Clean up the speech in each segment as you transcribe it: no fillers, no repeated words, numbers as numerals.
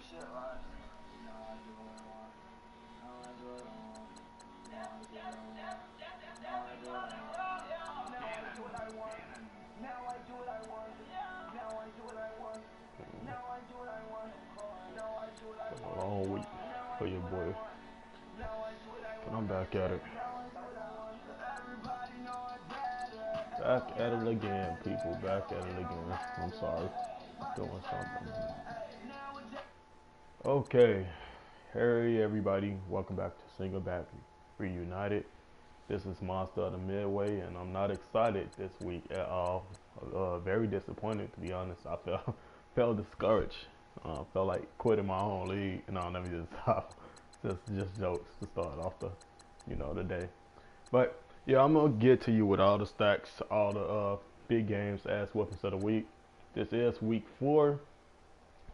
A long week for your boy, but I'm back at it. Back at it again, people. Back at it again. I'm sorry. Doing something. Okay. Hey, everybody. Welcome back to Singleback Reunited. This is Monster of the Midway, and I'm not excited this week at all. Very disappointed, to be honest. I felt discouraged. Felt like quitting my own league. No, let me just stop. Just jokes to start off the day. But yeah, I'm gonna get to you with all the stacks, all the big games, ass weapons of the week. This is week 4.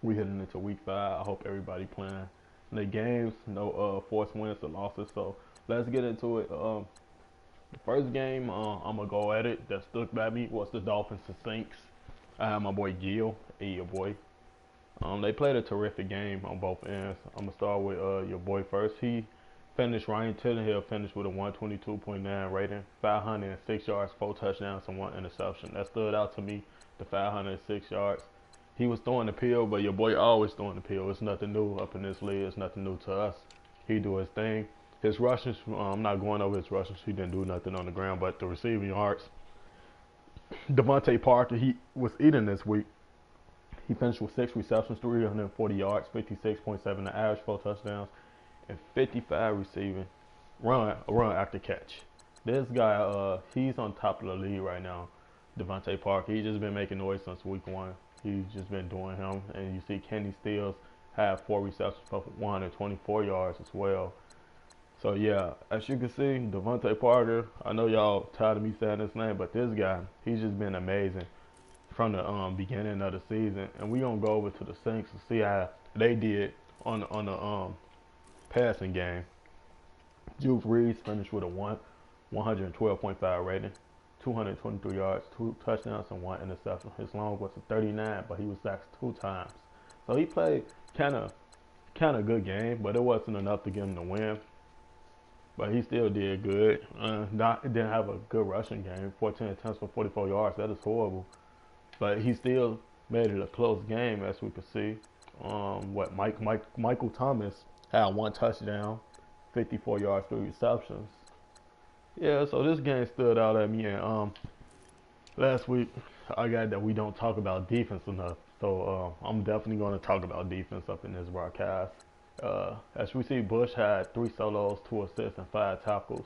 We heading into week 5. I hope everybody playing the games, no forced wins or losses. So let's get into it. The first game I'm gonna go at it that stuck by me was the Dolphins and Saints. I have my boy Gil, your boy. They played a terrific game on both ends. I'm gonna start with your boy first. Ryan Tannehill finished with a 122.9 rating, 506 yards, 4 touchdowns, and 1 interception. That stood out to me, the 506 yards. He was throwing the pill, but your boy always throwing the pill. It's nothing new up in this league. It's nothing new to us. He do his thing. His rushes, I'm not going over his rushes. He didn't do nothing on the ground, but the receiving yards. Devontae Parker, he was eating this week. He finished with 6 receptions, 340 yards, 56.7 the average, 4 touchdowns, and 55 receiving run after catch. This guy, he's on top of the league right now. Devontae Parker, he's just been making noise since week 1. He's just been doing him, and you see Kenny Stills have 4 receptions for 124 yards as well. So yeah, as you can see, Devontae Parker, I know y'all tired of me saying his name, but this guy, he's just been amazing from the beginning of the season. And we gonna go over to the Saints and see how they did on the passing game. Juke Reed finished with a 112.5 rating, 223 yards, 2 touchdowns, and 1 interception. His long was a 39, but he was sacked 2 times. So he played kind of good game, but it wasn't enough to get him to win. But he still did good. Didn't have a good rushing game. 14 attempts for 44 yards. That is horrible. But he still made it a close game, as we could see. Michael Thomas had 1 touchdown, 54 yards, 3 receptions. Yeah, so this game stood out at me. And last week, I got that we don't talk about defense enough. So I'm definitely going to talk about defense up in this broadcast. As we see, Bush had 3 solos, 2 assists, and 5 tackles.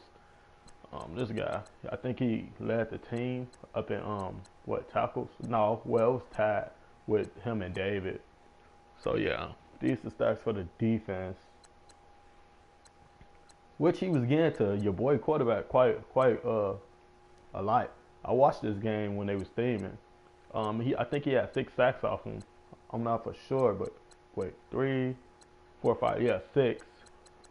This guy, I think he led the team up in tackles? No, well, it was tied with him and David. So yeah, these are stats for the defense, which he was getting to your boy quarterback quite a lot. I watched this game when they was steaming. I think he had 6 sacks off him. I'm not for sure, but wait, 3, 4, 5, yeah, 6.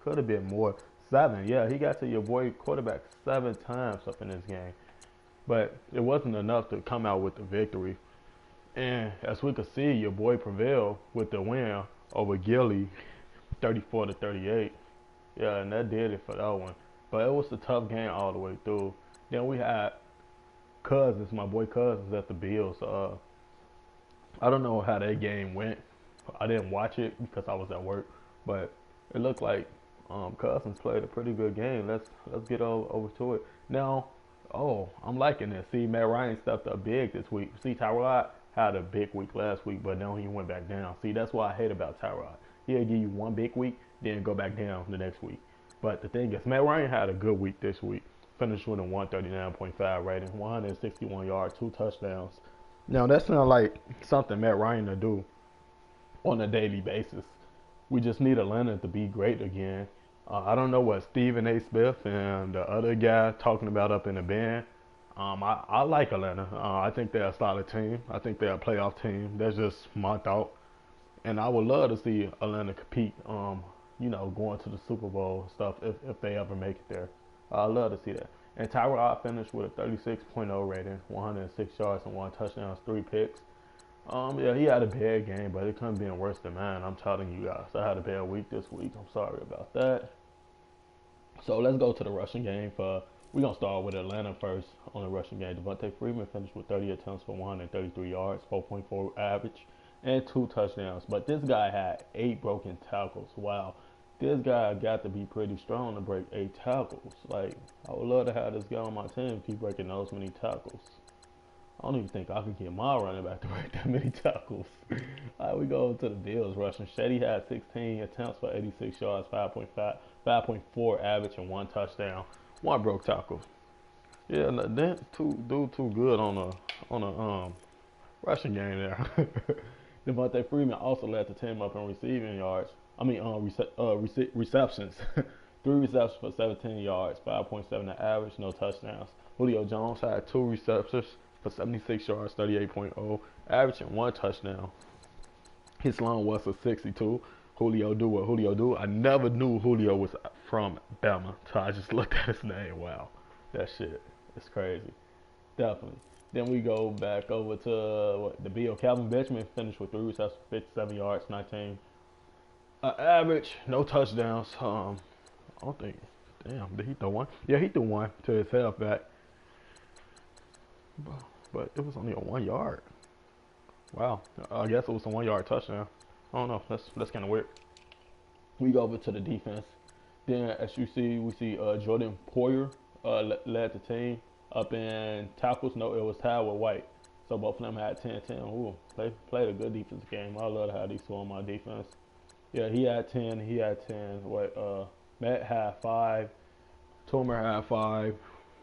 Could have been more. 7, yeah, he got to your boy quarterback 7 times up in this game. But it wasn't enough to come out with the victory. And as we could see, your boy prevailed with the win over Gilly, 34-38. Yeah, and that did it for that one. But it was a tough game all the way through. Then we had Cousins, my boy Cousins at the Bills. I don't know how that game went. I didn't watch it because I was at work. But it looked like Cousins played a pretty good game. Let's get over to it. Now, I'm liking this. See, Matt Ryan stepped up big this week. See, Tyrod had a big week last week, but then he went back down. See, that's what I hate about Tyrod. He'll give you one big week, then go back down the next week. But the thing is, Matt Ryan had a good week this week. Finished with a 139.5 rating, 161 yards, 2 touchdowns. Now, that sounds like something Matt Ryan to do on a daily basis. We just need Atlanta to be great again. I don't know what Stephen A. Smith and the other guy talking about up in the band. I like Atlanta. I think they're a solid team. I think they're a playoff team. That's just my thought. And I would love to see Atlanta compete, going to the Super Bowl and stuff if they ever make it there. I'd love to see that. And Tyrod finished with a 36.0 rating, 106 yards and 1 touchdown, 3 picks. Yeah, he had a bad game, but it couldn't be worse than mine. I'm telling you guys, I had a bad week this week. I'm sorry about that. So let's go to the rushing game. We're gonna start with Atlanta first on the rushing game. Devontae Freeman finished with 30 attempts for 133 yards, 4.4 average, and 2 touchdowns. But this guy had 8 broken tackles. Wow, this guy got to be pretty strong to break 8 tackles. Like, I would love to have this guy on my team keep breaking those many tackles. I don't even think I could get my running back to break that many tackles. All right, we go to the Bills rushing. Shetty had 16 attempts for 86 yards, 5.4 average, and 1 touchdown. 1 broke tackle. Yeah, no, that too good on a rushing game there. Devontae Freeman also led the team up in receiving yards. Receptions. 3 receptions for 17 yards, 5.7 average, no touchdowns. Julio Jones had 2 receptions for 76 yards, 38.0 average, and 1 touchdown. His line was a 62. Julio do what Julio do. I never knew Julio was from Bama, so I just looked at his name. Wow, that shit is crazy. Definitely. Then we go back over to the Bill. Calvin Benjamin finished with 3 receptions, 57 yards, 19 average, no touchdowns. I don't think. Damn, did he throw one? Yeah, he threw one to his halfback, but it was only a 1 yard. Wow, I guess it was a 1 yard touchdown. I don't know. That's kind of weird. We go over to the defense. Then, as you see, we see Jordan Poyer led the team up in tackles. No, it was tied with White. So both of them had 10-10. Ooh, they played a good defensive game. I love to have these two on my defense. Yeah, he had 10. He had 10. Matt had 5. Tomer had 5.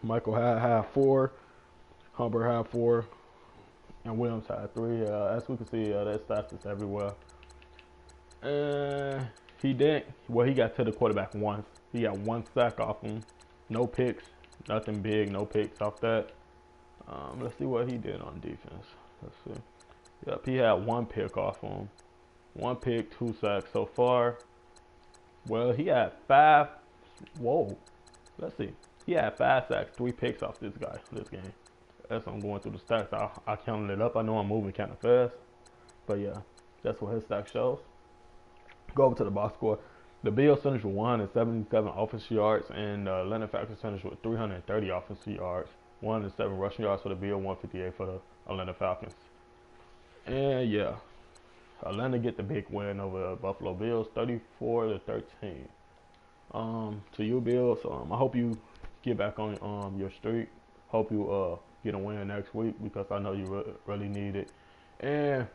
Michael had 4. Humber had 4. And Williams had 3. As we can see, that stats is everywhere. And he didn't. Well, he got to the quarterback once. He got 1 sack off him. No picks. Nothing big. No picks off that. Let's see what he did on defense. Let's see. Yep, he had 1 pick off him. 1 pick, 2 sacks so far. Well, he had 5. Whoa. Let's see. He had 5 sacks, 3 picks off this guy this game. As I'm going through the stats, I counted it up. I know I'm moving kind of fast, but yeah, that's what his stack shows. Go over to the box score. The Bills finished with 177 offensive yards, and Atlanta Falcons finished with 330 offensive yards. 107 rushing yards for the Bills, 158 for the Atlanta Falcons. And yeah, Atlanta get the big win over the Buffalo Bills, 34-13. To you, Bills. I hope you get back on your streak. Hope you get a win next week because I know you really need it. And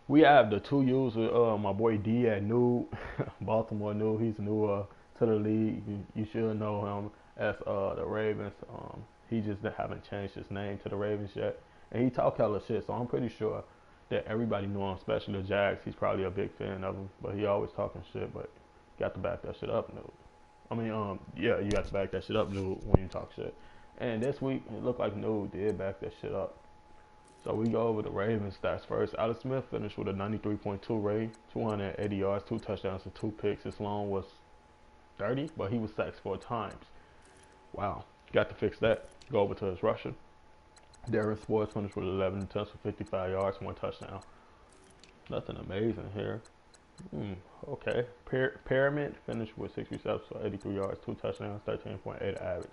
we have the 2 users. My boy D at New, Baltimore New. He's new to the league. You should know him as the Ravens. He just haven't changed his name to the Ravens yet. And he talk hella shit, so I'm pretty sure that everybody know him, especially the Jags. He's probably a big fan of him, but he always talking shit. But you got to back that shit up, New. Yeah, you got to back that shit up, New, when you talk shit. And this week, it looked like New did back that shit up. So we go over the Ravens stats first. Alex Smith finished with a 93.2 rating, 280 yards, 2 touchdowns, and 2 picks. His long was 30, but he was sacked 4 times. Wow, got to fix that. Go over to his rushing. Darren Sports finished with 11 attempts for 55 yards, 1 touchdown. Nothing amazing here. Okay. Pyramid finished with 6 receptions for 83 yards, 2 touchdowns, 13.8 average.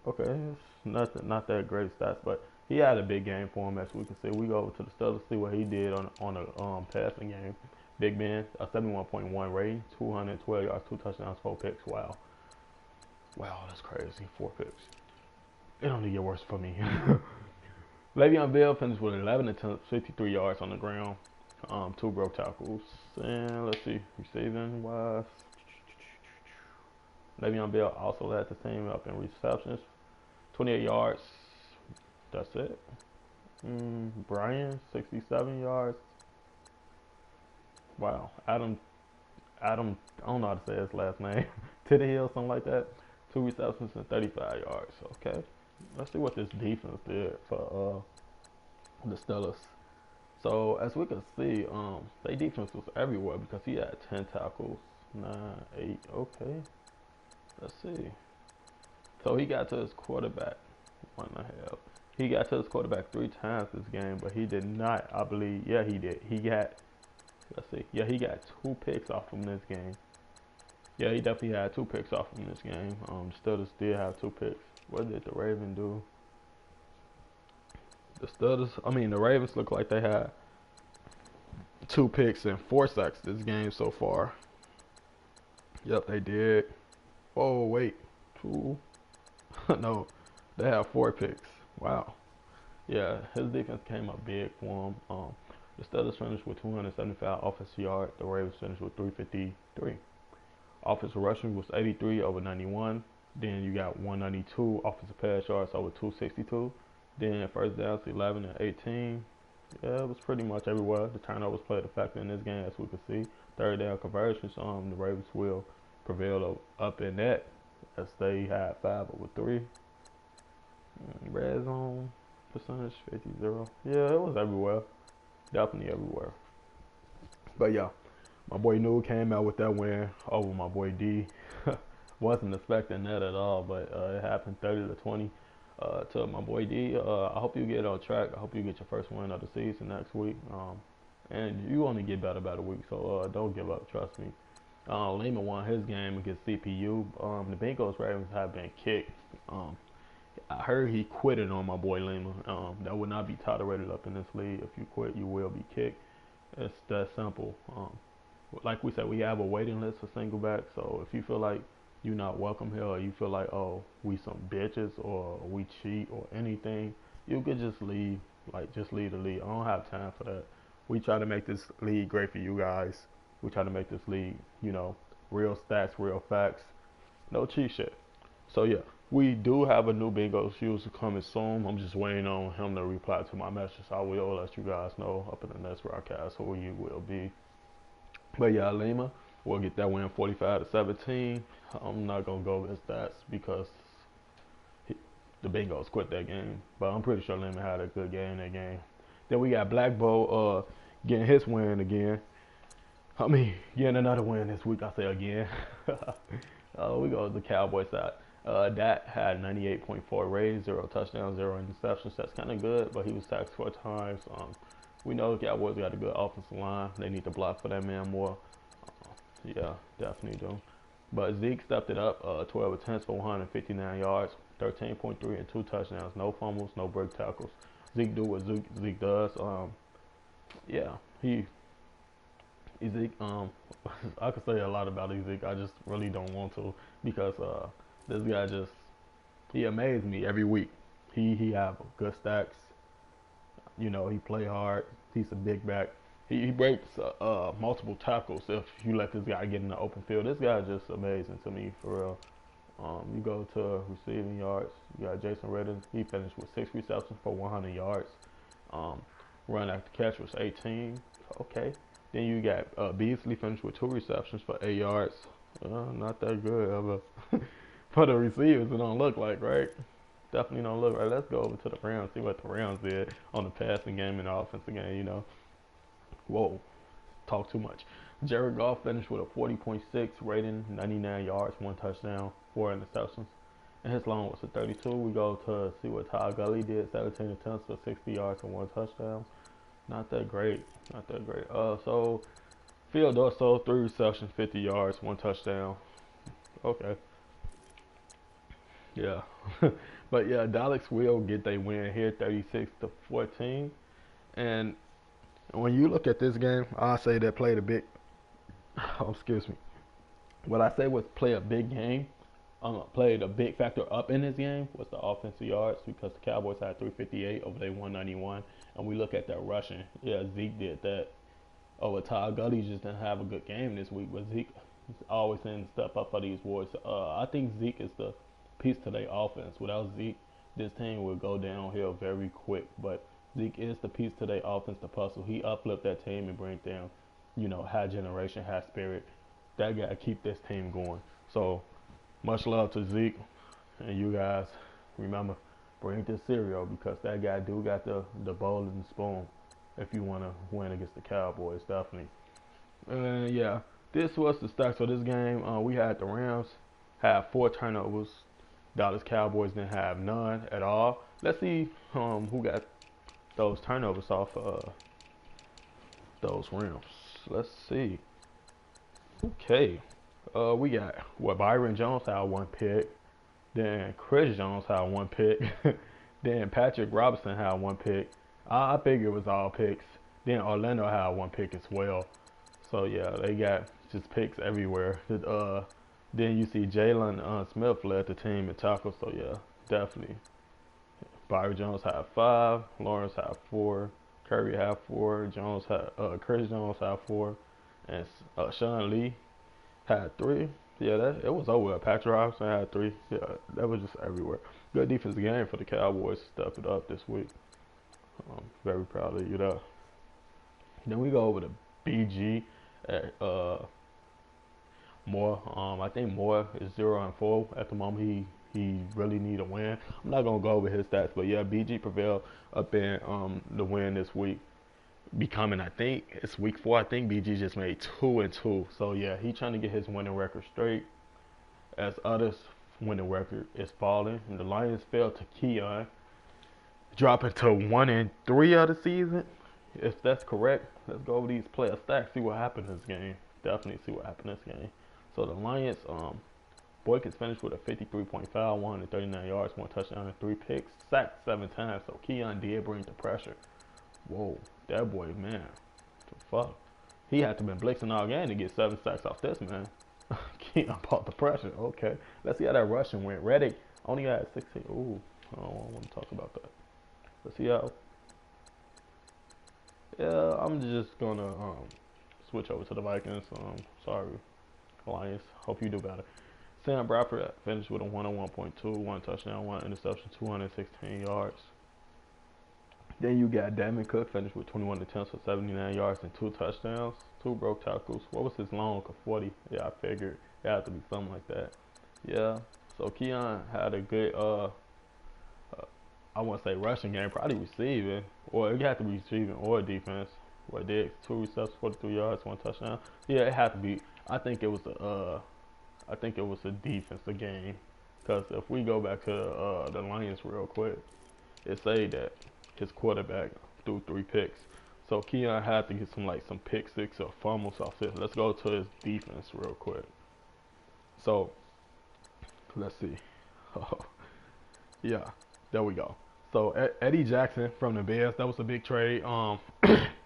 Okay, it's not that great stats, but he had a big game for him, as we can see. We go over to the Steelers, see what he did on a passing game. Big Ben, a 71.1 rating, 212 yards, 2 touchdowns, 4 picks. Wow, that's crazy. 4 picks. It only get worse for me. Le'Veon Bell finished with 11 attempts, 53 yards on the ground, 2 broke tackles, and let's see, receiving wise. Le'Veon Bell also led the team up in receptions, 28 yards. That's it. Brian, 67 yards. Wow. Adam, I don't know how to say his last name. To the hill, something like that. 2 receptions and 35 yards. Okay. Let's see what this defense did for the Steelers. So as we can see, their defense was everywhere because he had 10 tackles, 9, 8. Okay. Let's see. So he got to his quarterback, 1.5. He got to his quarterback 3 times this game, but he did not. I believe, yeah, he did. He got, let's see, yeah, he got 2 picks off from this game. Yeah, he definitely had 2 picks off from this game. Steelers did have 2 picks. What did the Ravens do? The Ravens look like they had 2 picks and 4 sacks this game so far. Yep, they did. Oh, wait. 2. No, they have 4 picks. Wow. Yeah, his defense came up big for him. The Steelers finished with 275 offensive yards. The Ravens finished with 353. Offensive rushing was 83 over 91. Then you got 192 offensive pass yards over 262. Then first downs 11 and 18. Yeah, it was pretty much everywhere. The turnovers played a factor in this game, as we could see. Third down conversions, the Ravens will prevail up in that, as they had 5/3. Red zone percentage 50-0. Yeah, it was everywhere. Definitely everywhere. But yeah, my boy New came out with that win over my boy D. Wasn't expecting that at all, but it happened 30-20 to my boy D. I hope you get on track. I hope you get your first win of the season next week. And you only get better by the week, so don't give up. Trust me. Lehman won his game against CPU. The Bengals Ravens have been kicked. I heard he quitted on my boy Lima. That would not be tolerated up in this league. If you quit, you will be kicked. It's that simple. Like we said, we have a waiting list for Singleback. So if you feel like you're not welcome here, or you feel like, oh, we some bitches, or we cheat, or anything, you could just leave. Like, just leave the league. I don't have time for that. We try to make this league great for you guys. We try to make this league, real stats, real facts. No cheat shit. So yeah, we do have a new Bengals user coming soon. I'm just waiting on him to reply to my message. I will let you guys know up in the next broadcast who you will be. But yeah, Lima will get that win 45-17. I'm not gonna go with his stats because the Bengals quit that game. But I'm pretty sure Lima had a good game in that game. Then we got Black Bow getting his win again. Getting another win this week. I say again. We go to the Cowboys side. Dat had 98.4 rating, 0 touchdowns, 0 interceptions. That's kind of good, but he was sacked 4 times. We know the Cowboys got a good offensive line. They need to block for that man more. Yeah, definitely do. But Zeke stepped it up, 12 attempts for 159 yards, 13.3 and 2 touchdowns, no fumbles, no break tackles. Zeke do what Zeke does. Yeah, Zeke. I could say a lot about Zeke. I just really don't want to because this guy he amazed me every week. He have good stacks. He play hard. He's a big back. He breaks multiple tackles if you let this guy get in the open field. This guy is just amazing to me, for real. You go to receiving yards. You got Jason Redden. He finished with 6 receptions for 100 yards. Run after catch was 18. Okay. Then you got Beasley finished with 2 receptions for 8 yards. Not that good for the receivers. It don't look like, right? Definitely don't look right. Let's go over to the Rams, see what the Rams did on the passing game and the offensive game, Whoa, talk too much. Jared Goff finished with a 40.6 rating, 99 yards, 1 touchdown, 4 interceptions. And his long was a 32. We go to see what Todd Gurley did, 17 attempts for 60 yards and 1 touchdown. Not that great. So Phil Dorso, 3 receptions, 50 yards, 1 touchdown. Okay. Yeah. But yeah, Dallas will get their win here, 36-14. And when you look at this game, I say that played a big. Oh, excuse me. What I say was play a big game. Played a big factor up in this game was the offensive yards, because the Cowboys had 358 over their 191. And we look at that rushing. Yeah, Zeke did that. Over Todd Gurley just didn't have a good game this week, but Zeke always in step up for these Warriors. I think Zeke is the piece to their offense. Without Zeke, this team will go downhill very quick. But Zeke is the piece to their offense, the puzzle. He uplift that team and bring them, high generation, high spirit. That guy keep this team going. So much love to Zeke, and you guys remember, bring this cereal, because that guy do got the bowl and the spoon. If you want to win against the Cowboys, definitely. And yeah, this was the stats for this game. We had the Rams have 4 turnovers. Dallas Cowboys didn't have none at all. let's see who got those turnovers off those rims. Let's see. Okay. We got what Byron Jones had one pick. Then Chris Jones had one pick. Then Patrick Robinson had one pick. I figured it was all picks. Then Orlando had one pick as well. So yeah, they got just picks everywhere. Then you see Jalen Smith led the team in tackles. So yeah, definitely. Byron Jones had 5. Lawrence had 4. Curry had 4. Chris Jones had 4, and Sean Lee had 3. Yeah, it was over. Patrick Robinson had 3. Yeah, that was just everywhere. Good defensive game for the Cowboys. Step it up this week. Very proud of you though. Then we go over to BG at Moore. I think Moore is 0-4 at the moment. He really need a win. I'm not gonna go over his stats, but yeah, BG prevailed up in the win this week. Becoming, I think it's week 4. I think BG just made 2-2. So yeah, he trying to get his winning record straight. As others' winning record is falling, and the Lions fell to Keon, dropping to 1-3 of the season. If that's correct, let's go over these player stats. See what happened in this game. Definitely see what happened in this game. So the Lions, Boykins finished with a 53.5, 139 yards, 1 touchdown, and 3 picks, sacked 7 times. So Keon did bring the pressure. Whoa, that boy, man, the fuck. He had to been blitzing all game to get 7 sacks off this man. Keon brought the pressure. Okay, let's see how that rushing went. Reddick only had 16. Ooh, I don't want to talk about that. Let's see how. Yeah, I'm just gonna switch over to the Vikings. Sorry, Lions. Hope you do better. Sam Bradford finished with a 101.2, 1 touchdown, 1 interception, 216 yards. Then you got Damon Cook finished with 21 attempts for 79 yards and 2 touchdowns, 2 broke tackles. What was his long? A 40. Yeah, I figured it had to be something like that. Yeah. So Keon had a good I won't say rushing game, probably receiving, or it had to be receiving or defense. What did 2 receptions, 43 yards, 1 touchdown. Yeah, it had to be. I think it was a defensive game, because if we go back to the Lions real quick, it say that his quarterback threw 3 picks. So Keon had to get some pick 6 or fumbles off this. Let's go to his defense real quick. So let's see. Oh, yeah, there we go. So Eddie Jackson from the Bears, that was a big trade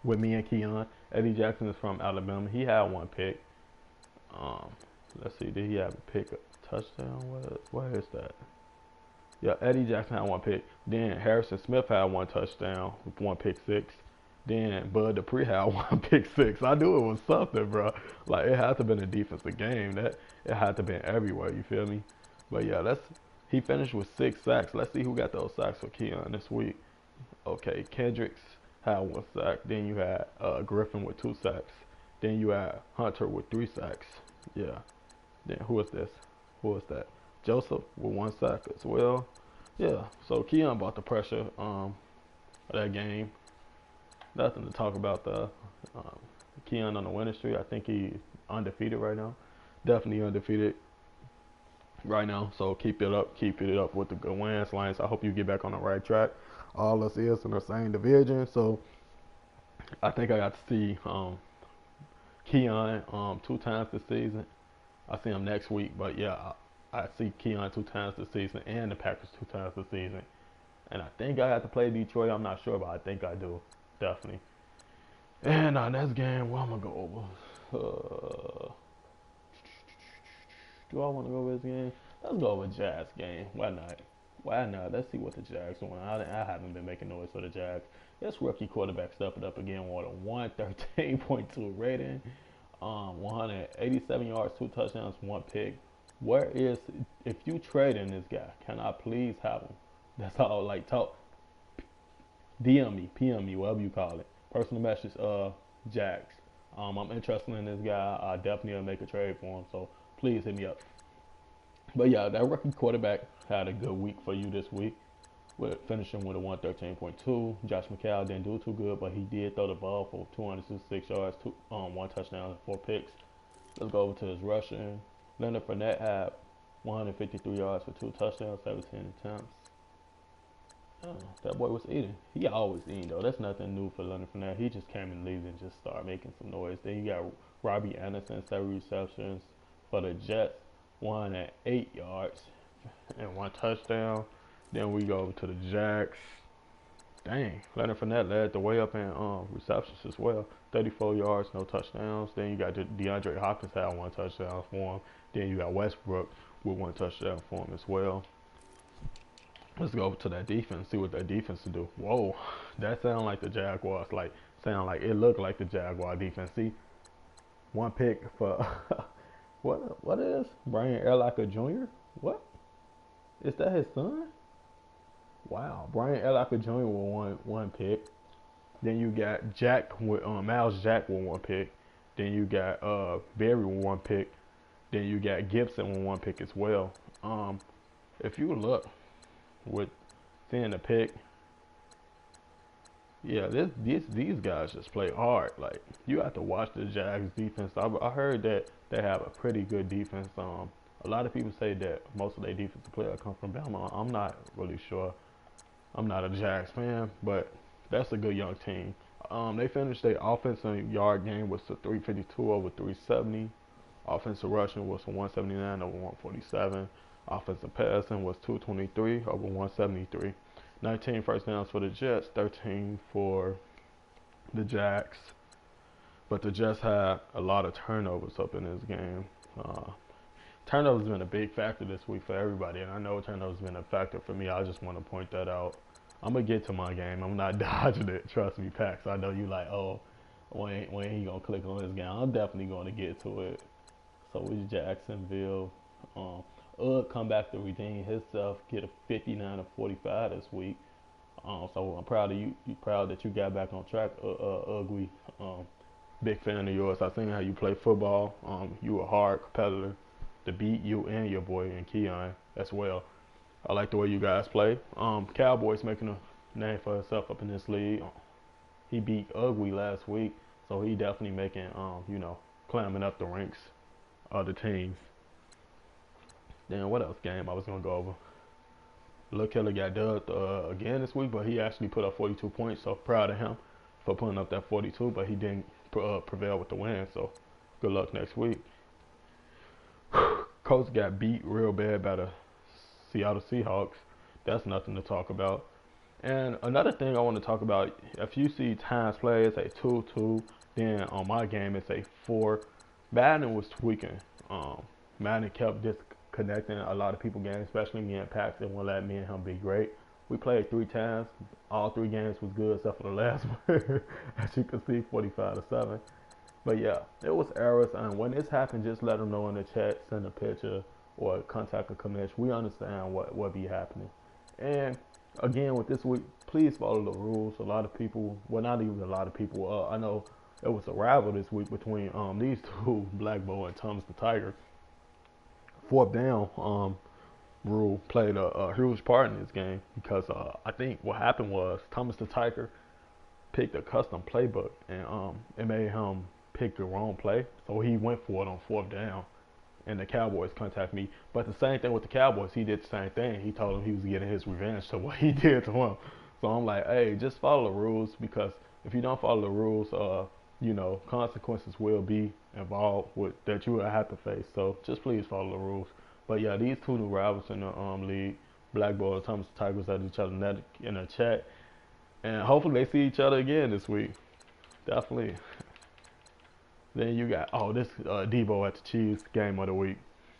with me and Keon. Eddie Jackson is from Alabama. He had 1 pick. Let's see, did he have a pick, a touchdown? Where is that? Yeah, Eddie Jackson had 1 pick. Then Harrison Smith had 1 touchdown with 1 pick 6. Then Bud Dupree had 1 pick 6. I knew it was something, bro. Like, it had to have been a defensive game. That it had to have been everywhere. You feel me? But yeah, he finished with 6 sacks. Let's see who got those sacks for Keon this week. Okay, Kendricks had 1 sack. Then you had Griffin with 2 sacks. Then you had Hunter with 3 sacks. Yeah. Then who is this? Who is that? Joseph with 1 sack as well. Yeah. So Keon brought the pressure of that game. Nothing to talk about the Keon on the winning streak. I think he undefeated right now. Definitely undefeated right now. So keep it up with the good wins, Lions. I hope you get back on the right track. All us is in the same division. So I think I got to see Keon 2 times this season. I see him next week, but yeah, I see Keon 2 times this season and the Packers 2 times this season. And I think I have to play Detroit. I'm not sure, but I think I do. Definitely. And next game, what I'm going to go over? Do I want to go over this game? Let's go over Jags game. Why not? Why not? Let's see what the Jags doing. I haven't been making noise for the Jags. This rookie quarterback stepped it up again with a 113.2 rating. 187 yards, 2 touchdowns, 1 pick. Where is, if you trade in this guy, can I please have him? That's all. Like, talk. DM me, PM me, whatever you call it. Personal message, Jags. I'm interested in this guy. I definitely will make a trade for him. So please hit me up. But yeah, that rookie quarterback had a good week for you this week, with finishing with a 113.2. Josh McCown didn't do too good, but he did throw the ball for 266 yards, 1 touchdown, and 4 picks. Let's go over to his rushing. Leonard Fournette had 153 yards for 2 touchdowns, 17 attempts. Oh, that boy was eating. He always eating though. That's nothing new for Leonard Fournette. He just came in the league and just started making some noise. Then you got Robbie Anderson, 7 receptions for the Jets, 108 yards and 1 touchdown. Then we go over to the Jags. Dang, Leonard Fournette led the way up in receptions as well. 34 yards, no touchdowns. Then you got DeAndre Hopkins had 1 touchdown for him. Then you got Westbrook with 1 touchdown for him as well. Let's go to that defense, see what that defense will do. Whoa, that sound like the Jaguars. Like, sound like it looked like the Jaguar defense. See, 1 pick for what is Brian Urlacher Jr.? What is that? His son? Wow, Brian Urlacher Jr. with one pick. Then you got Jack with Miles Jack with 1 pick. Then you got Berry with 1 pick. Then you got Gibson with 1 pick as well. If you look with seeing the pick, yeah, these guys just play hard. Like, you have to watch the Jags defense. I heard that they have a pretty good defense. A lot of people say that most of their defensive players come from Bama. I'm not really sure. I'm not a Jags fan, but that's a good young team. They finished their offensive yard game was a 352 over 370. Offensive rushing was a 179 over 147. Offensive passing was 223 over 173. 19 first downs for the Jets, 13 for the Jags. But the Jets had a lot of turnovers up in this game. Turnovers been a big factor this week for everybody, and I know turnovers been a factor for me. I just want to point that out. I'm gonna get to my game. I'm not dodging it. Trust me, Pax. I know you like, oh, when he gonna click on this game? I'm definitely gonna get to it. So it's Jacksonville. Come back to redeem himself, get a 59 to 45 this week. So I'm proud of you. Proud that you got back on track, Ugly. Big fan of yours. I seen how you play football. You a hard competitor to beat you and your boy and Keon as well. I like the way you guys play. Cowboys making a name for himself up in this league. He beat Ugly last week, so he definitely making climbing up the ranks of the teams. Then what else game I was gonna go over? Lil Killer got dubbed again this week, but he actually put up 42 points. So proud of him for putting up that 42, but he didn't prevail with the win. So good luck next week. Colts got beat real bad by the Seattle Seahawks. That's nothing to talk about. And another thing I want to talk about, if you see times play, it's a 2-2. Then on my game, it's a 4. Madden was tweaking. Madden kept disconnecting a lot of people games, especially me and Pax. It won't let me and him be great. We played 3 times. All 3 games was good except for the last one. As you can see, 45-7. But yeah, it was errors. And when this happened, just let them know in the chat, send a picture or contact a commission. We understand what be happening. And again, with this week, please follow the rules. A lot of people, well, not even a lot of people. I know it was a rival this week between these two, Black Bull and Thomas the Tiger. 4th down rule played a huge part in this game because I think what happened was Thomas the Tiger picked a custom playbook and it made him pick the wrong play, so he went for it on 4th down. And the Cowboys contacted me. But the same thing with the Cowboys, he did the same thing. He told him he was getting his revenge to what he did to him. So I'm like, hey, just follow the rules, because if you don't follow the rules, consequences will be involved with that you will have to face. So just please follow the rules. But yeah, these two new rivals in the league, Black Bull and Thomas Tigers, at each other in the chat. And hopefully they see each other again this week. Definitely. Then you got, this Debo at the Chiefs game of the week.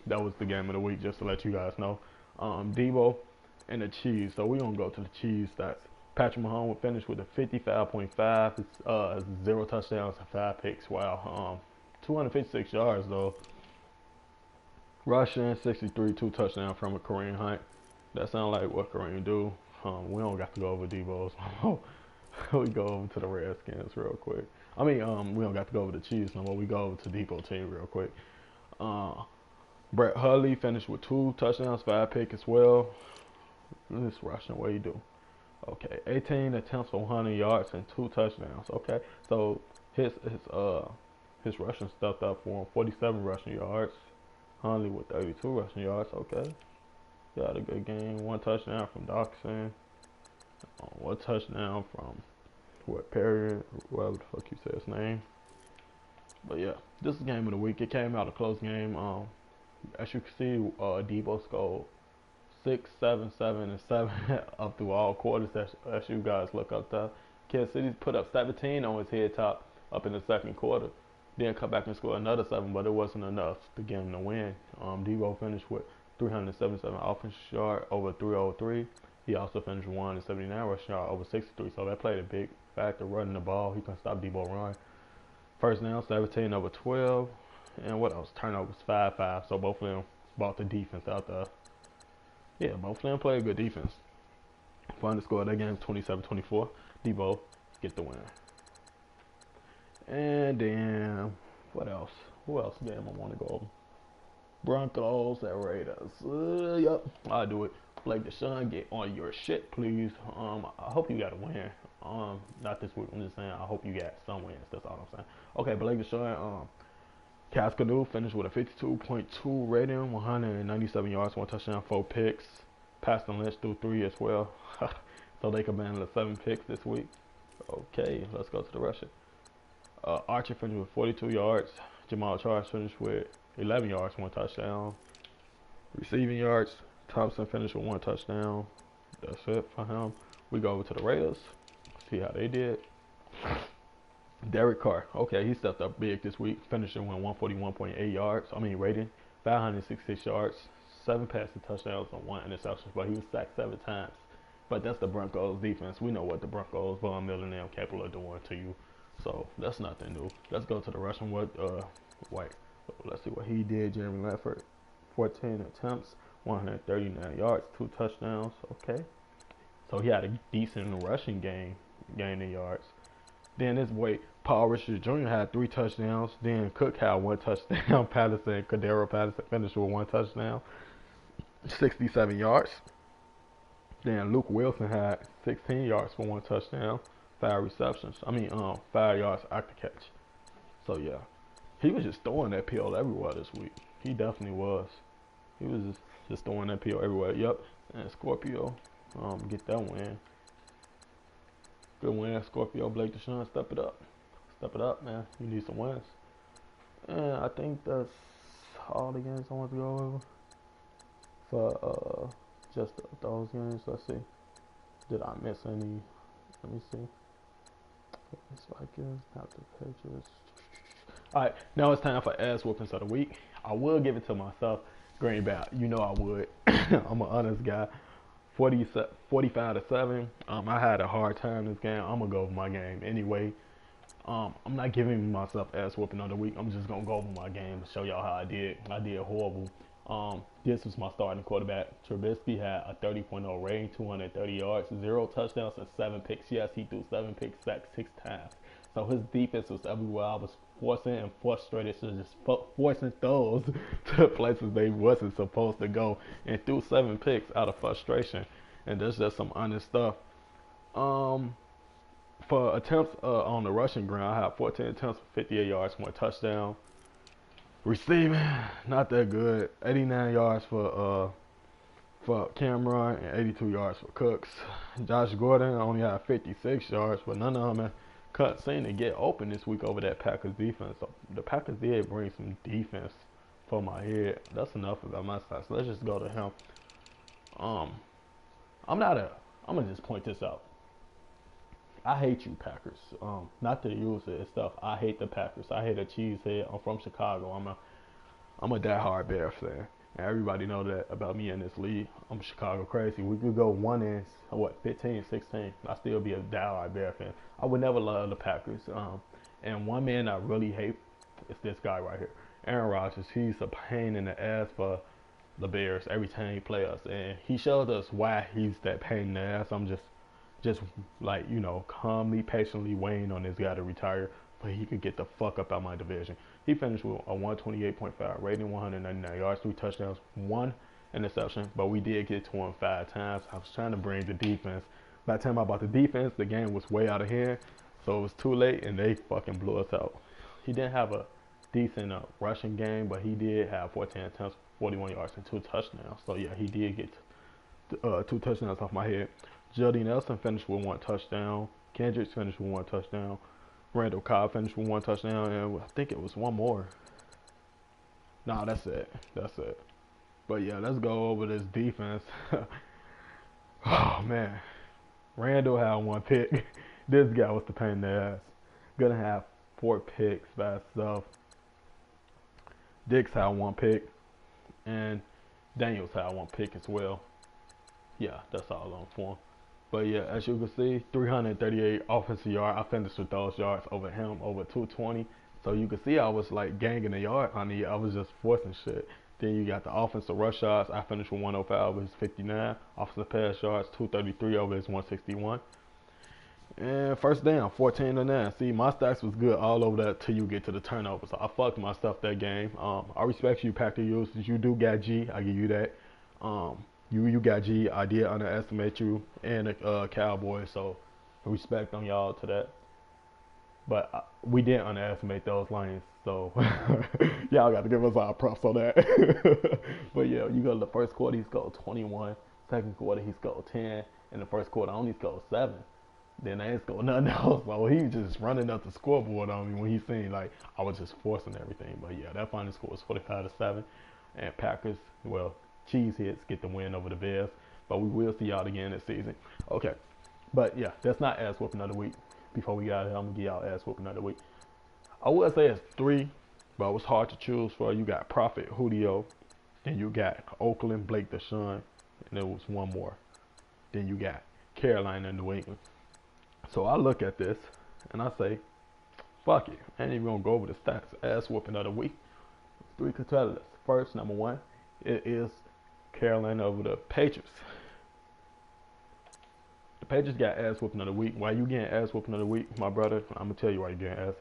That was the game of the week, just to let you guys know. Debo and the Chiefs. So we're going to go to the Chiefs stats. Patrick Mahomes finished with a 55.5, 0 touchdowns and 5 picks. Wow. 256 yards, though. Rushing, 63, 2 touchdowns from a Kareem Hunt. That sounds like what Kareem do. We don't got to go over Debo's. We go over to the Redskins real quick. We don't got to go over the Chiefs no more. We go over to Debo team real quick. Brett Hundley finished with 2 touchdowns, 5 picks as well. This rushing, what he do? Okay, 18 attempts for 100 yards and 2 touchdowns. Okay, so his rushing stuffed up for him. 47 rushing yards. Hundley with 32 rushing yards. Okay, got a good game. 1 touchdown from Doxson. One touchdown from what Perry, whatever the fuck you say his name. But yeah, this is game of the week. It came out a close game. As you can see, Debo scored 6, 7, 7, and 7 up through all quarters. As you guys look up there, Kansas City put up 17 on his head top up in the second quarter. Then come back and score another 7, but it wasn't enough to get him to win. Debo finished with 377 offensive yard over 303. He also finished 179 rushing yard over 63. So that played a big factor running the ball. He couldn't stop Debo run. First down, 17 over 12. And what else? Turnovers, 5-5. So both of them bought the defense out there. Yeah, both of them played good defense. Final score of that game, 27-24. Debo get the win. And then, what else? Who else game I want to go over? Broncos and Raiders. Yep, I'll do it. Blake Deshaun, get on your shit, please. I hope you got a win. Not this week. I'm just saying, I hope you got some wins. That's all I'm saying. Okay, Blake Deshaun. Cass Canoe finished with a 52.2 rating, 197 yards, 1 touchdown, 4 picks. Pastor Lynch threw 3 as well. So they combined the 7 picks this week. Okay, let's go to the rushing. Archer finished with 42 yards. Jamal Charles finished with 11 yards, 1 touchdown. Receiving yards, Thompson finished with 1 touchdown. That's it for him. We go over to the Raiders. See how they did. Derek Carr, okay, he stepped up big this week, finishing with 141.8 yards. Rating 566 yards, 7 passing touchdowns and 1 interception, but he was sacked 7 times. But that's the Broncos defense. We know what the Broncos, Von Miller, and them capable of doing to you. So that's nothing new. Let's go to the rushing with White. Let's see what he did. Jeremy Lafford, 14 attempts, 139 yards, 2 touchdowns. Okay, so he had a decent rushing game, gaining yards. Then this boy Paul Richards Jr. had 3 touchdowns. Then Cook had 1 touchdown. Cordero Patterson finished with 1 touchdown, 67 yards. Then Luke Wilson had 16 yards for 1 touchdown, 5 receptions. 5 yards after catch. So yeah, he was just throwing that pill everywhere this week. He definitely was. He was just throwing that pill everywhere. Yep. And Scorpio, get that win. Good win, Scorpio. Blake Deshaun, step it up. Step it up, man. You need some wins. And I think that's all the games I want to go over for just those games. Let's see. Did I miss any? Let me see. It's like not the Patriots. Alright, now it's time for ass whoopings of the week. I will give it to myself. Green Bay. You know I would. I'm an honest guy. 45-7. I had a hard time this game. I'm gonna go over my game anyway. I'm not giving myself ass whooping of the week. I'm just gonna go over my game and show y'all how I did. I did horrible. This was my starting quarterback. Trubisky had a 30.0 rating, 230 yards, 0 touchdowns, and 7 picks. Yes, he threw 7 picks, sacked 6 times. So his defense was everywhere. I was forcing and frustrated, so just forcing throws to places they wasn't supposed to go, and threw 7 picks out of frustration. And that's just some honest stuff. For attempts on the rushing ground, I had 14 attempts for 58 yards, 1 touchdown. Receiving, not that good. 89 yards for Cameron and 82 yards for Cooks. Josh Gordon only had 56 yards, but none of them seemed to get open this week over that Packers defense. So the Packers did bring some defense for my head. That's enough about my side. So let's just go to him. I'm gonna just point this out. I hate you Packers. Not to use it and stuff. I hate the Packers. I hate a cheesehead. I'm from Chicago. I'm a diehard Bears fan. And everybody know that about me in this league. I'm Chicago crazy. We could go 15, 16. I still be a diehard Bears fan. I would never love the Packers. And one man I really hate is this guy right here, Aaron Rodgers. He's a pain in the ass for the Bears every time he plays us, and he showed us why he's that pain in the ass. I'm just like, calmly, patiently waiting on this guy to retire, but he could get the fuck up out my division. He finished with a 128.5 rating, 199 yards, 3 touchdowns, 1 interception, but we did get to him 5 times. I was trying to bring the defense. By the time I bought the defense, the game was way out of hand, so it was too late, and they fucking blew us out. He didn't have a decent rushing game, but he did have 14 attempts, 41 yards, and 2 touchdowns. So yeah, he did get 2 touchdowns off my head. Jody Nelson finished with 1 touchdown. Kendricks finished with 1 touchdown. Randall Cobb finished with 1 touchdown, and I think it was one more. Nah, that's it. That's it. But yeah, let's go over this defense. Oh man, Randall had 1 pick. This guy was the pain in the ass. Gonna have 4 picks by itself. Dix had 1 pick, and Daniels had 1 pick as well. Yeah, that's all on for him. But yeah, as you can see, 338 offensive yards. I finished with those yards over him, over 220. So you can see I was like ganging the yard on the. I was just forcing shit. Then you got the offensive rush yards. I finished with 105 over his 59. Offensive pass yards, 233 over his 161. And first down, 14-9. See, my stats was good all over that till you get to the turnovers. So I fucked my stuff that game. I respect you, Packer users. You do got G. I give you that. You got G. I did underestimate you and the Cowboys. So respect on y'all to that. But we didn't underestimate those Lions. So y'all got to give us our props on that. But yeah, you go to the first quarter, he scored 21. Second quarter, he scored 10. In the first quarter, I only scored 7. Then I ain't scored nothing else. So he was just running up the scoreboard on me when he seen like I was just forcing everything. But yeah, that final score was 45-7. And Packers, well, cheese hits get the win over the Bears. But we will see y'all again this season. Okay. But yeah, that's not ass whooping of the week. Before we got out here, I'm gonna give y'all ass whooping of the week. I would say it's 3, but it was hard to choose for. You got Prophet, Julio, then you got Oakland, Blake Deshaun, and there was one more. Then you got Carolina and New England. So I look at this and I say, fuck it. I ain't even gonna go over the stats. Ass whooping of the week. 3 competitors. First, number 1, it is Carolina over the Patriots. The Patriots got ass whooping of the week. Why you getting ass whooping of the week, my brother? I'm gonna tell you why you getting ass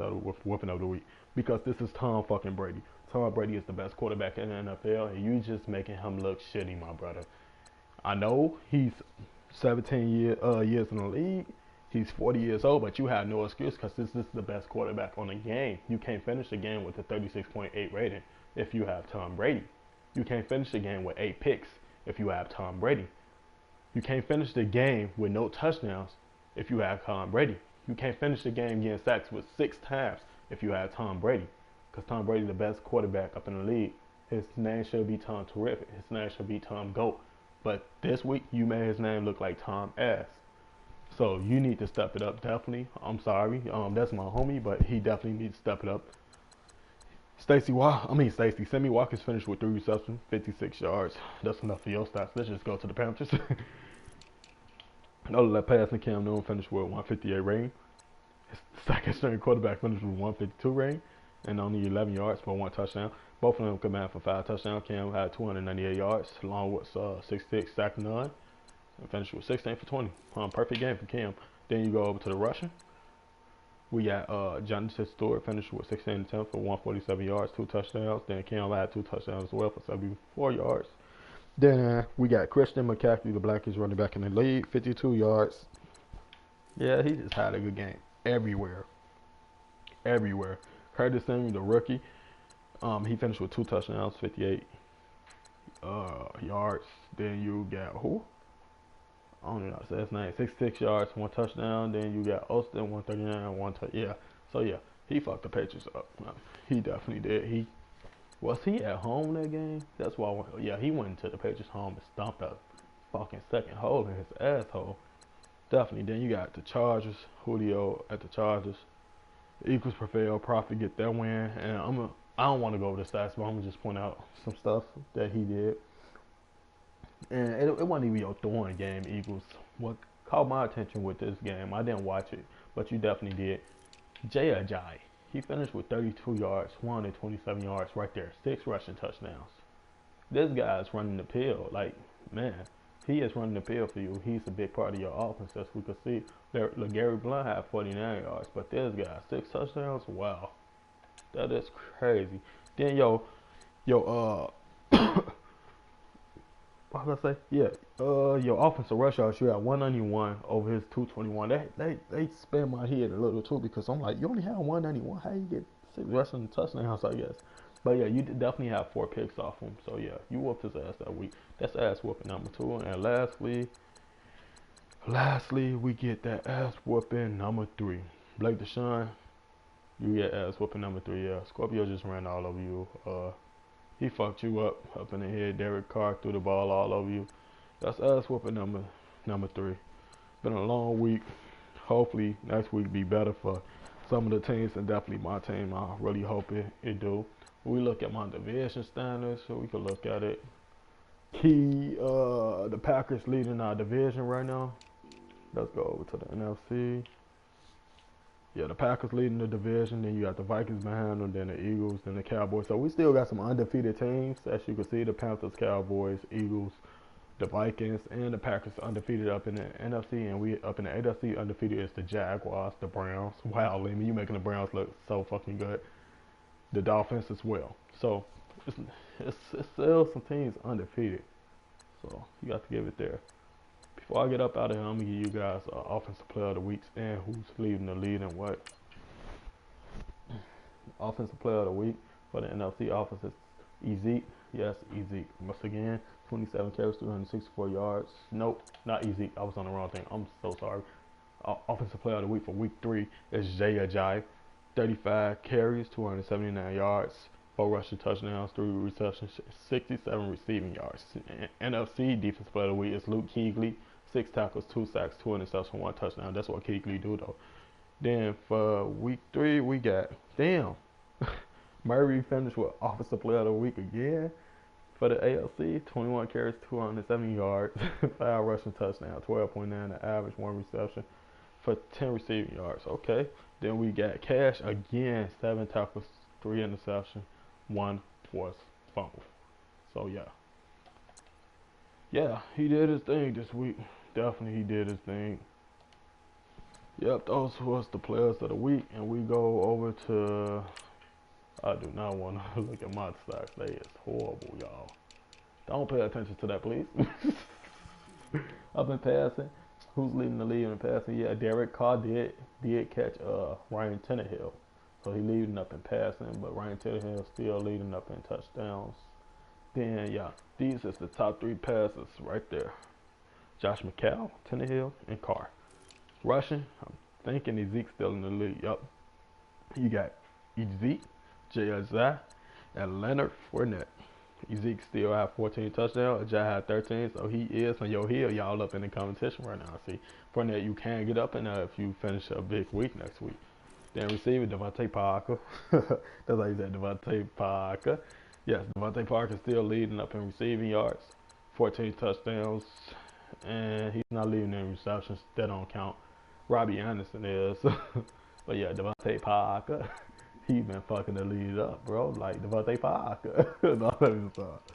whooping of the week. Because this is Tom fucking Brady. Tom Brady is the best quarterback in the NFL, and you just making him look shitty, my brother. I know he's 17 years in the league. He's 40 years old, but you have no excuse because this is the best quarterback on the game. You can't finish the game with a 36.8 rating if you have Tom Brady. You can't finish the game with 8 picks if you have Tom Brady. You can't finish the game with no touchdowns if you have Tom Brady. You can't finish the game getting sacked with 6 times if you have Tom Brady. Because Tom Brady is the best quarterback up in the league. His name should be Tom Terrific. His name should be Tom Goat. But this week, you made his name look like Tom Ass. So you need to step it up, definitely. I'm sorry. That's my homie, but he definitely needs to step it up. Sammy Watkins finished with 3 receptions, 56 yards. That's enough for your stats. Let's just go to the Panthers. Another passing, Cam Newton finished with 158 rating. His second string quarterback finished with 152 rating and only 11 yards for 1 touchdown. Both of them combined for 5 touchdowns. Cam had 298 yards, along with 66 sack none, and finished with 16 for 20. Perfect game for Cam. Then you go over to the rushing. We got Jonathan Stewart finished with 16-10 for 147 yards, 2 touchdowns. Then Cam had 2 touchdowns as well for 74 yards. Then we got Christian McCaffrey, the blackest running back in the league, 52 yards. Yeah, he just had a good game everywhere. Curtis Samuel, the rookie, he finished with 2 touchdowns, 58 yards. Then you got who? I don't know how to say his name. 66 yards, 1 touchdown. Then you got Austin, 139, 1 touchdown. Yeah. So yeah, he fucked the Patriots up. He definitely did. Was he at home that game? That's why. He went into the Patriots home and stomped a fucking second hole in his asshole. Definitely. Then you got the Chargers. Julio at the Chargers. Eagles prevail. Prophet get that win. And I don't want to go over the stats, but I'm gonna just point out some stuff that he did. And it wasn't even your throwing game, Eagles. What caught my attention with this game, I didn't watch it, but you definitely did. Jay Ajayi, he finished with 32 yards, 127 yards right there, 6 rushing touchdowns. This guy is running the pill. Like, man, he is running the pill for you. He's a big part of your offense, as we can see. Gary Blunt had 49 yards, but this guy, 6 touchdowns? Wow. That is crazy. Then, what was I say? Yeah, your offensive rush yards, you got 191 over his 221. They spin my head a little too because I'm like, you only have 191. How you get 6 rushing touchdowns? I guess. But yeah, you definitely have 4 picks off him. So yeah, you whooped his ass that week. That's ass whooping number 2. And lastly, Lastly, we get that ass whooping number 3. Blake Deshaun, you get ass whooping number 3. Yeah, Scorpio just ran all over you. He fucked you up in the head. Derek Carr threw the ball all over you. That's ass whooping number 3. Been a long week. Hopefully next week be better for some of the teams, and definitely my team. I really hope it do. We look at my division standings, so we can look at it. The Packers leading our division right now. Let's go over to the NFC. Yeah, the Packers leading the division. Then you got the Vikings behind them, then the Eagles, then the Cowboys. So we still got some undefeated teams. As you can see, the Panthers, Cowboys, Eagles, the Vikings, and the Packers undefeated up in the NFC, and we up in the AFC undefeated is the Jaguars, the Browns. Wow, Lehman, you making the Browns look so fucking good. The Dolphins as well. So it's still some teams undefeated. So you got to give it there. Before I get up out of here, I'm gonna give you guys offensive player of the week and who's leading the lead and what. Offensive player of the week for the NFC offense is Ezeke. Yes, Ezeke. Once again, 27 carries, 364 yards. Nope, not Ezeke. I was on the wrong thing. I'm so sorry. Offensive player of the week for week 3 is Jay Ajayi. 35 carries, 279 yards, 4 rushing touchdowns, 3 receptions, 67 receiving yards. NFC defensive player of the week is Luke Kuechly. 6 tackles, 2 sacks, 2 interceptions, 1 touchdown. That's what Kuechly do though. Then for week 3, we got Murray finished with offensive player of the week again. For the ALC, 21 carries, 270 yards, 5 rushing touchdowns, 12.9 the average, 1 reception for 10 receiving yards. Okay. Then we got Cash again, 7 tackles, 3 interceptions, 1 forced fumble. So yeah, he did his thing this week. Definitely he did his thing. Yep, those was the players of the week, and we go over to. I do not want to look at my stats. They is horrible, y'all. Don't pay attention to that, please. I've been passing. Who's leading the league in passing? Yeah, Derek Carr did catch Ryan Tannehill. So he leading up in passing, but Ryan Tannehill still leading up in touchdowns. Then yeah, these is the top 3 passes right there. Josh McCown, Tannehill, and Carr. Rushing, I'm thinking Ezeke's still in the league. Yup. You got Ezeke, Jay Ajayi, and Leonard Fournette. Ezeke still have 14 touchdowns. Ajayi had 13, so he is on your heel. Y'all up in the competition right now. See, Fournette, you can get up in there if you finish a big week next week. Then receiver, Devontae Parker. That's how you said Devontae Parker. Yes, Devontae Parker still leading up in receiving yards. 14 touchdowns. And he's not leading in receptions. That don't count. Robbie Anderson is. But yeah, Devontae Parker. He been fucking the lead up, bro. Like Devontae Parker. No, let me stop.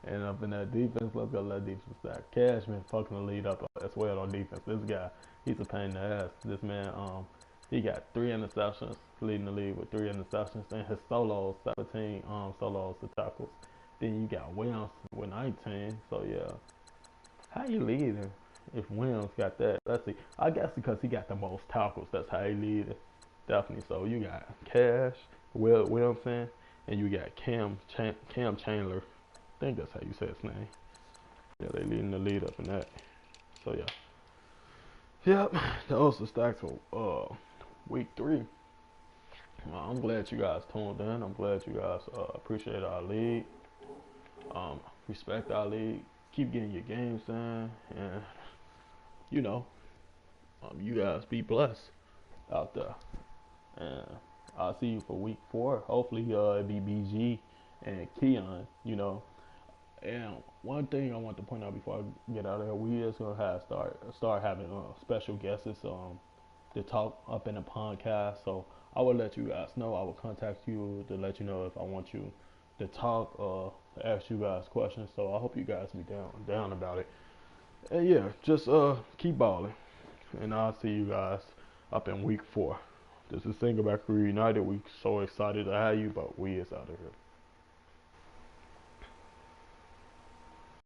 And up in that defense, let's go let defense stack. Cash been fucking the lead up as well on defense. This guy, he's a pain in the ass. This man, he got 3 interceptions, leading the league with 3 interceptions, and his solos, 17 solos to tackles. Then you got Williams with 19. So yeah, how you leading if Williams got that? Let's see. I guess because he got the most tackles, that's how he leading. Definitely. So you got Cash, Will Williamson, and you got Cam Chandler. I think that's how you say his name. Yeah, they leading the lead up in that. So yeah. Yep, those are stacks for week 3. I'm glad you guys tuned in. I'm glad you guys appreciate our league. Respect our league. Keep getting your games in, and you guys be blessed out there. And I'll see you for week 4. Hopefully, it be BG and Keon. And one thing I want to point out before I get out of here, we is gonna start having special guests to talk up in the podcast. So I will let you guys know. I will contact you to let you know if I want you to talk or ask you guys questions. So I hope you guys be down about it. And yeah, just keep balling. And I'll see you guys up in week 4. This is Singleback Reunited. We so excited to have you, but we is out of here.